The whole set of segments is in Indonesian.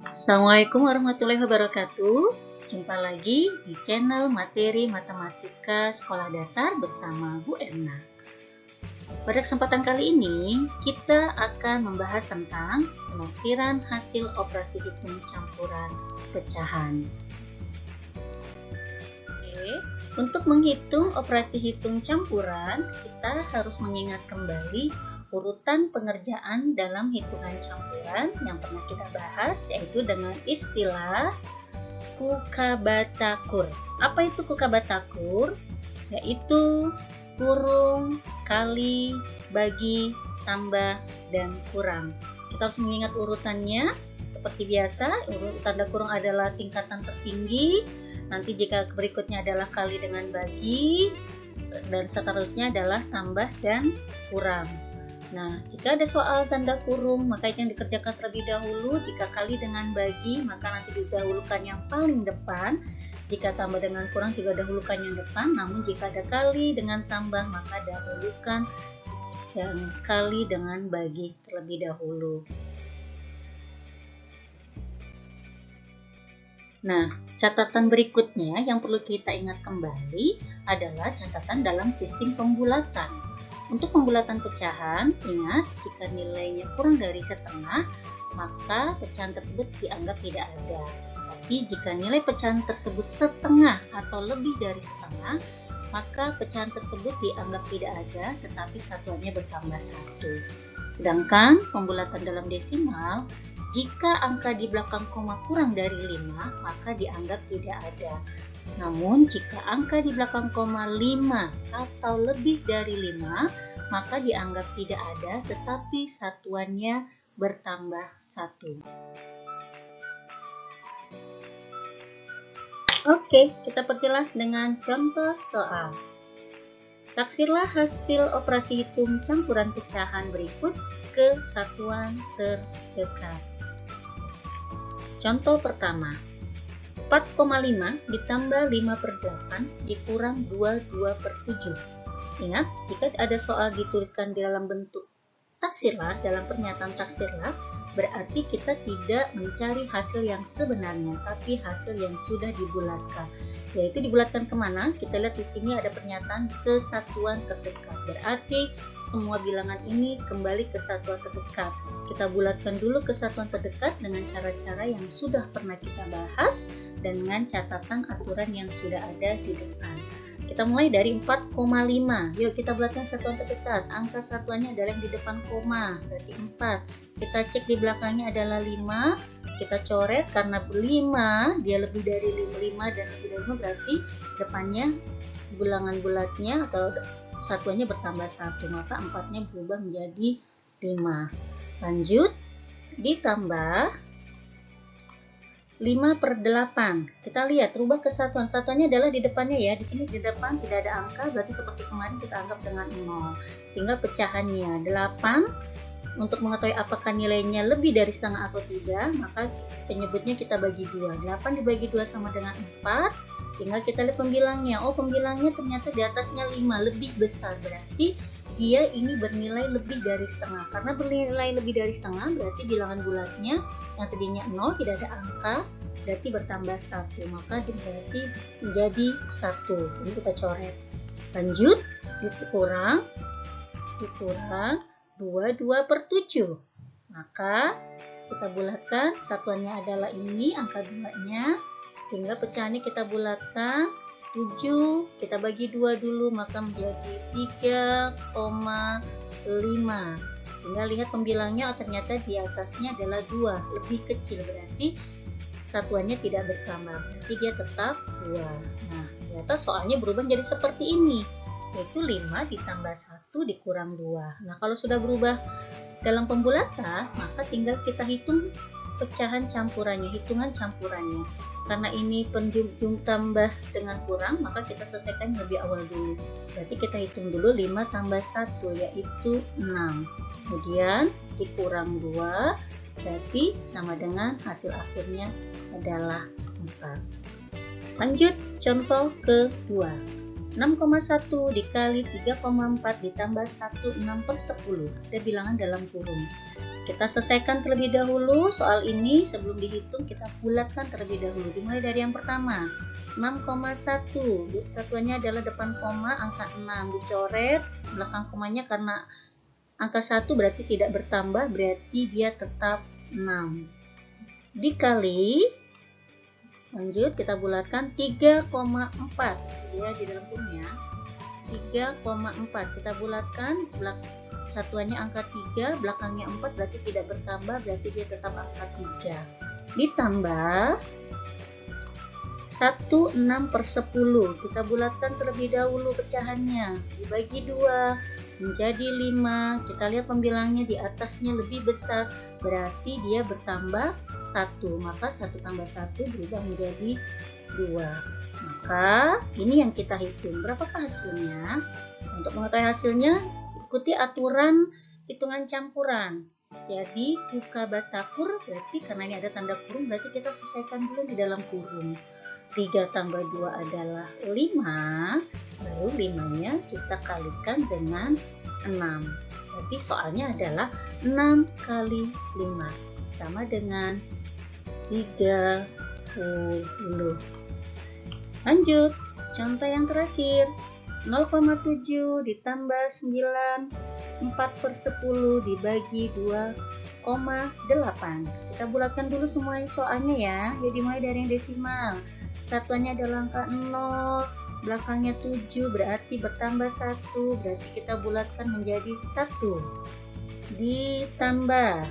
Assalamualaikum warahmatullahi wabarakatuh. Jumpa lagi di channel Materi Matematika Sekolah Dasar bersama Bu Erna. Pada kesempatan kali ini, kita akan membahas tentang penafsiran hasil operasi hitung campuran pecahan. Oke, untuk menghitung operasi hitung campuran, kita harus mengingat kembali urutan pengerjaan dalam hitungan campuran yang pernah kita bahas, yaitu dengan istilah kukabatakur. Apa itu kukabatakur? Yaitu kurung, kali, bagi, tambah, dan kurang. Kita harus mengingat urutannya. Seperti biasa, urut tanda kurung adalah tingkatan tertinggi. Nanti jika berikutnya adalah kali dengan bagi, dan seterusnya adalah tambah dan kurang. Nah, jika ada soal tanda kurung, maka itu yang dikerjakan terlebih dahulu. Jika kali dengan bagi, maka nanti didahulukan yang paling depan. Jika tambah dengan kurang, juga dahulukan yang depan. Namun jika ada kali dengan tambah, maka dahulukan yang kali dengan bagi terlebih dahulu. Nah, catatan berikutnya yang perlu kita ingat kembali adalah catatan dalam sistem pembulatan. Untuk pembulatan pecahan, ingat jika nilainya kurang dari setengah, maka pecahan tersebut dianggap tidak ada. Tapi jika nilai pecahan tersebut setengah atau lebih dari setengah, maka pecahan tersebut dianggap tidak ada, tetapi satuannya bertambah 1. Sedangkan pembulatan dalam desimal, jika angka di belakang koma kurang dari 5, maka dianggap tidak ada. Namun jika angka di belakang koma 5 atau lebih dari 5, maka dianggap tidak ada, tetapi satuannya bertambah 1. Oke, kita perjelas dengan contoh soal. Taksirlah hasil operasi hitung campuran pecahan berikut ke satuan terdekat. Contoh pertama, 4,5 ditambah 5/8 dikurang 22/7. Ingat, jika ada soal dituliskan di dalam bentuk taksirlah, dalam pernyataan taksirlah, berarti kita tidak mencari hasil yang sebenarnya, tapi hasil yang sudah dibulatkan. Yaitu dibulatkan kemana? Kita lihat di sini ada pernyataan kesatuan terdekat. Berarti semua bilangan ini kembali ke satuan terdekat. Kita bulatkan dulu kesatuan terdekat dengan cara-cara yang sudah pernah kita bahas dan dengan catatan aturan yang sudah ada di depan. Kita mulai dari 4,5. Yuk kita bulatkan satuan terdekat. Angka satuannya adalah yang di depan koma, berarti 4. Kita cek di belakangnya adalah 5. Kita coret karena 5 dia lebih dari 5 dan lebih dari 5, berarti depannya bilangan bulatnya atau satuannya bertambah 1, maka 4-nya berubah menjadi 5. Lanjut, ditambah 5/8. Kita lihat rubah kesatuan. Satuannya adalah di depannya ya. Di sini di depan tidak ada angka, berarti seperti kemarin kita anggap dengan 0. Tinggal pecahannya 8. Untuk mengetahui apakah nilainya lebih dari setengah atau tidak, maka penyebutnya kita bagi 2. 8 dibagi 2 sama dengan 4. Tinggal kita lihat pembilangnya. Oh, pembilangnya ternyata di atasnya 5, lebih besar. Berarti dia ini bernilai lebih dari setengah. Karena bernilai lebih dari setengah, berarti bilangan bulatnya yang tadinya 0 tidak ada angka, berarti bertambah 1. Maka berarti menjadi 1. Ini kita coret. Lanjut, dikurang 22/7. Maka kita bulatkan, satuannya adalah ini, angka 2-nya. Tinggal pecahannya kita bulatkan. 7 kita bagi 2 dulu, maka menjadi 3,5. Tinggal lihat pembilangnya, oh, ternyata di atasnya adalah 2, lebih kecil, berarti satuannya tidak bertambah, berarti dia tetap 2. Nah, ternyata soalnya berubah menjadi seperti ini, yaitu 5 ditambah 1 dikurang 2. Nah, kalau sudah berubah dalam pembulatan, maka tinggal kita hitung pecahan campurannya, hitungan campurannya. Karena ini penjumlah tambah dengan kurang, maka kita selesaikan lebih awal dulu. Berarti kita hitung dulu 5 tambah 1, yaitu 6. Kemudian dikurang 2, berarti sama dengan hasil akhirnya adalah 4. Lanjut, contoh kedua. 6,1 dikali 3,4 ditambah 1, 6/10. Ada bilangan dalam kurung. Kita selesaikan terlebih dahulu soal ini. Sebelum dihitung kita bulatkan terlebih dahulu. Dimulai dari yang pertama, 6,1. Satuannya adalah depan koma, angka 6 dicoret, belakang komanya karena angka 1 berarti tidak bertambah, berarti dia tetap 6. Dikali, lanjut kita bulatkan 3,4. Ya, di dalam kurungnya 3,4 kita bulatkan, satuannya angka 3, belakangnya 4 berarti tidak bertambah, berarti dia tetap angka 3. Ditambah 16/10, kita bulatkan terlebih dahulu pecahannya, dibagi 2 menjadi 5. Kita lihat pembilangnya di atasnya lebih besar, berarti dia bertambah 1, maka 1 tambah 1 berubah menjadi 2. Maka ini yang kita hitung. Berapakah hasilnya? Untuk mengetahui hasilnya, ikuti aturan hitungan campuran. Jadi buka batakur, berarti karena ini ada tanda kurung, berarti kita selesaikan dulu di dalam kurung. 3 tambah 2 adalah 5, lalu 5-nya kita kalikan dengan 6. Berarti soalnya adalah 6 kali 5 sama dengan 30. Lanjut, contoh yang terakhir, 0,7 ditambah 9, 4/10 dibagi 2,8. Kita bulatkan dulu semua soalnya ya. Jadi dimulai dari yang desimal. Satuannya adalah angka 0, belakangnya 7, berarti bertambah 1, berarti kita bulatkan menjadi 1. Ditambah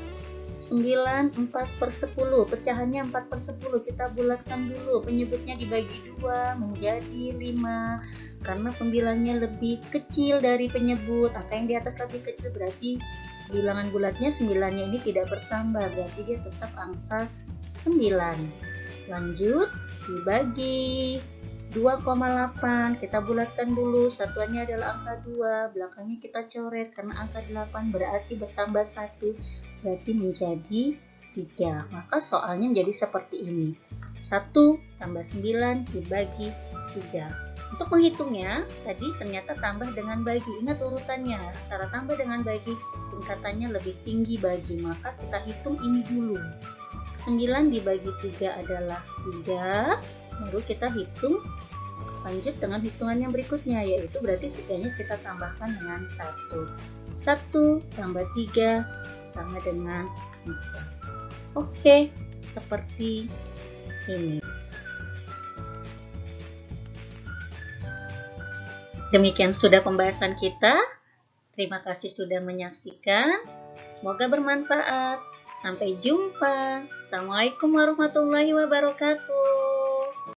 9, 4/10, pecahannya 4/10, kita bulatkan dulu, penyebutnya dibagi 2 menjadi 5, karena pembilangnya lebih kecil dari penyebut, angka yang di atas lebih kecil, berarti bilangan bulatnya 9-nya ini tidak bertambah, berarti dia tetap angka 9. Lanjut, dibagi 2,8, kita bulatkan dulu, satuannya adalah angka 2, belakangnya kita coret karena angka 8 berarti bertambah 1, berarti menjadi 3. Maka soalnya menjadi seperti ini, 1 tambah 9 dibagi 3. Untuk menghitungnya, tadi ternyata tambah dengan bagi, ingat urutannya, antara tambah dengan bagi, tingkatannya lebih tinggi bagi, maka kita hitung ini dulu. 9 dibagi 3 adalah 3, baru kita hitung lanjut dengan hitungan yang berikutnya, yaitu berarti 3-nya kita tambahkan dengan 1. 1 tambah 3 sama dengan 4. Oke, seperti ini. Demikian sudah pembahasan kita. Terima kasih sudah menyaksikan. Semoga bermanfaat. Sampai jumpa. Assalamualaikum warahmatullahi wabarakatuh.